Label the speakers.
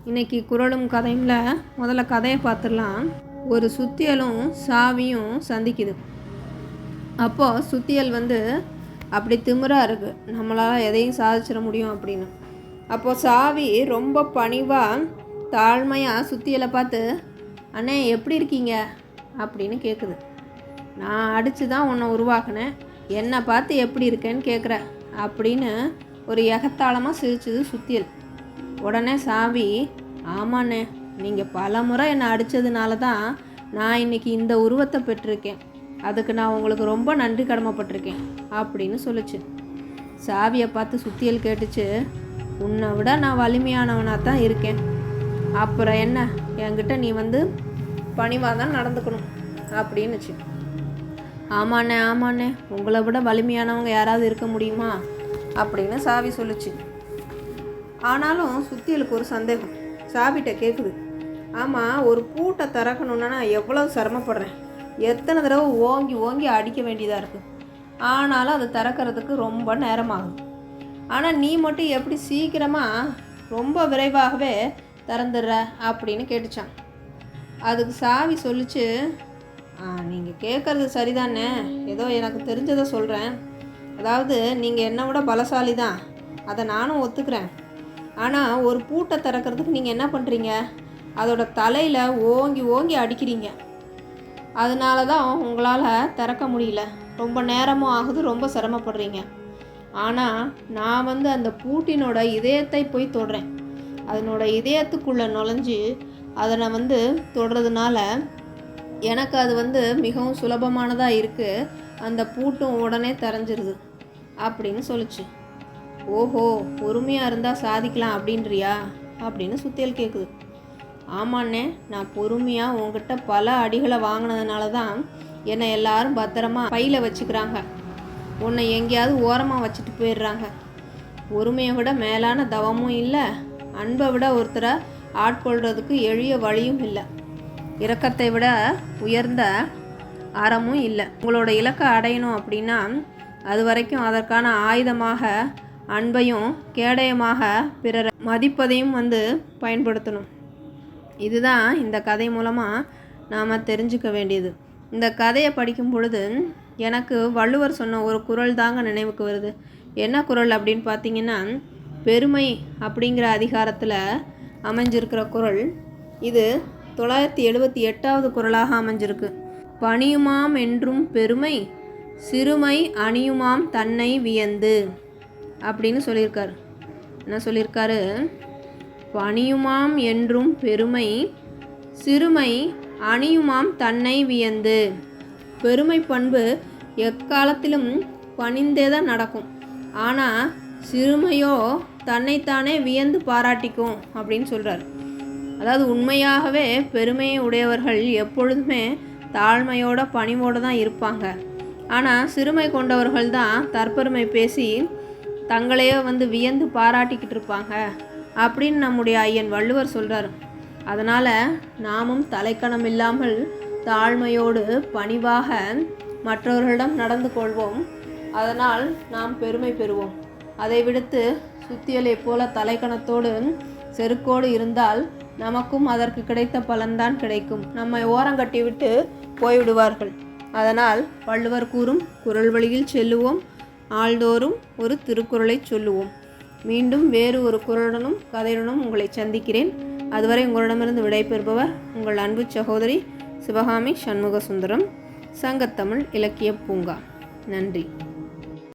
Speaker 1: இன்றைக்கி குறளும் கதையில் முதல்ல கதையை பார்த்துடலாம். ஒரு சுத்தியலும் சாவியும் சந்திக்குது. அப்போது சுத்தியல் அப்படி திமிராக இருக்குது, நம்மளால் எதையும் சாதிச்சிட முடியும் அப்படின்னு. அப்போது சாவி ரொம்ப பணிவாக தாழ்மையாக சுத்தியலை பார்த்து, அண்ணே எப்படி இருக்கீங்க அப்படின்னு கேட்குது. நான் அடித்து தான் உன்னை உருவாக்கினேன், என்னை பார்த்து எப்படி இருக்கேன்னு கேட்குற அப்படின்னு ஒரு எகத்தாளமாக சிரிச்சுது சுத்தியல். உடனே சாவி, ஆமாண்ணே, நீங்கள் பல முறை என்னை அடித்ததுனால தான் நான் இன்றைக்கி இந்த உருவத்தை பெற்றிருக்கேன், அதுக்கு நான் உங்களுக்கு ரொம்ப நன்றி கடமைப்பட்டிருக்கேன் அப்படின்னு சொல்லிச்சு. சாவியை பார்த்து சுத்தியல் கேட்டுச்சு, உன்னை விட நான் வலிமையானவனாக தான் இருக்கேன், அப்புறம் என்ன, என்கிட்ட நீ பணிவாக தான் நடந்துக்கணும் அப்படின்னுச்சு. ஆமாண்ணே ஆமாண்ணே, உங்களை விட வலிமையானவங்க யாராவது இருக்க முடியுமா அப்படின்னு சாவி சொல்லிச்சு. ஆனாலும் சுத்தியலுக்கு ஒரு சந்தேகம். சாவிட்ட கேட்குது, ஆமாம், ஒரு பூட்டை திறக்கணுன்னா நான் எவ்வளவு சிரமப்படுறேன், எத்தனை தடவை ஓங்கி ஓங்கி அடிக்க வேண்டியதாக இருக்குது, ஆனாலும் அதை திறக்கிறதுக்கு ரொம்ப நேரமாகும், ஆனால் நீ மட்டும் எப்படி சீக்கிரமாக ரொம்ப விரைவாகவே திறந்துடுற அப்படின்னு கேட்டுச்சான். அதுக்கு சாவி சொல்லிச்சு, நீங்கள் கேட்குறது சரிதானே, ஏதோ எனக்கு தெரிஞ்சதை சொல்கிறேன், அதாவது நீங்கள் என்னை விட பலசாலி தான், அதை நானும் ஒத்துக்கிறேன், ஆனால் ஒரு பூட்டை திறக்கிறதுக்கு நீங்கள் என்ன பண்ணுறீங்க, அதோட தலையில் ஓங்கி ஓங்கி அடிக்கிறீங்க, அதனால தான் உங்களால் திறக்க முடியல, ரொம்ப நேரமும் ஆகுது, ரொம்ப சிரமப்படுறீங்க. ஆனால் நான் அந்த பூட்டினோட இதயத்தை போய் தொடுறேன், அதனோட இதயத்துக்குள்ளே நுழைஞ்சு அதனை தொடுறதுனால எனக்கு அது மிகவும் சுலபமானதாக இருக்குது, அந்த பூட்டும் உடனே திறஞ்சிருது அப்படின்னு சொல்லிச்சு. ஓஹோ, பொறுமையாக இருந்தால் சாதிக்கலாம் அப்படின்றியா அப்படின்னு சுத்தியல் கேட்குது. ஆமாண்ணே, நான் பொறுமையாக உங்ககிட்ட பல அடிகளை வாங்கினதுனால தான் என்னை எல்லாரும் பத்திரமா பையில் வச்சுக்கிறாங்க, உன்னை எங்கேயாவது ஓரமாக வச்சுட்டு போயிடுறாங்க. பொறுமையை விட மேலான தவமும் இல்லை, அன்பை விட ஒருத்தரை ஆட்கொள்கிறதுக்கு எளிய வழியும் இல்லை, இரக்கத்தை விட உயர்ந்த அறமும் இல்லை. உங்களோட இலக்கை அடையணும் அப்படின்னா அது வரைக்கும் அதற்கான ஆயுதமாக அன்பையும் கேடயமாக பிறரை மதிப்பதையும் பயன்படுத்தணும். இதுதான் இந்த கதை மூலமாக நாம் தெரிஞ்சுக்க வேண்டியது. இந்த கதையை படிக்கும் பொழுது எனக்கு வள்ளுவர் சொன்ன ஒரு குறள் தாங்க நினைவுக்கு வருது. என்ன குறள் அப்படின்னு பார்த்தீங்கன்னா, பெருமை அப்படிங்கிற அதிகாரத்தில் அமைஞ்சிருக்கிற குறள் இது. 978வது குறளாக அமைஞ்சிருக்கு. பணியுமாம் என்றும் பெருமை, சிறுமை அணியுமாம் தன்னை வியந்து அப்படின்னு சொல்லியிருக்காரு. என்ன சொல்லியிருக்காரு, பணியுமாம் என்றும் பெருமை, சிறுமை அணியுமாம் தன்னை வியந்து. பெருமை பண்பு எக்காலத்திலும் பணிந்தே தான் நடக்கும், ஆனால் சிறுமையோ தன்னைத்தானே வியந்து பாராட்டிக்கும் அப்படின்னு சொல்கிறார். அதாவது உண்மையாகவே பெருமையை உடையவர்கள் எப்பொழுதுமே தாழ்மையோட பணிவோடு தான் இருப்பாங்க, ஆனால் சிறுமை கொண்டவர்கள் தான் தற்பெருமை பேசி தங்களையே வியந்து பாராட்டிக்கிட்டு இருப்பாங்க அப்படின்னு நம்முடைய ஐயன் வள்ளுவர் சொல்கிறார். அதனால் நாமும் தலைக்கணம் இல்லாமல் தாழ்மையோடு பணிவாக மற்றவர்களிடம் நடந்து கொள்வோம், அதனால் நாம் பெருமை பெறுவோம். அதை விடுத்து சுத்தியலை போல தலைக்கணத்தோடு செருக்கோடு இருந்தால் நமக்கும் அதற்கு கிடைத்த பலன்தான் கிடைக்கும், நம்மை ஓரங்கட்டி விட்டு போய்விடுவார்கள். அதனால் வள்ளுவர் கூறும் குறள் வழியில் செல்லுவோம், ஆள்தோறும் ஒரு திருக்குறளை சொல்லுவோம். மீண்டும் வேறு ஒரு குறளுடனும் கதையுடனும் உங்களை சந்திக்கிறேன். அதுவரை உங்களிடமிருந்து விடைபெறுபவர் உங்கள் அன்பு சகோதரி சிவகாமி சண்முக சுந்தரம், சங்கத்தமிழ் இலக்கிய பூங்கா. நன்றி.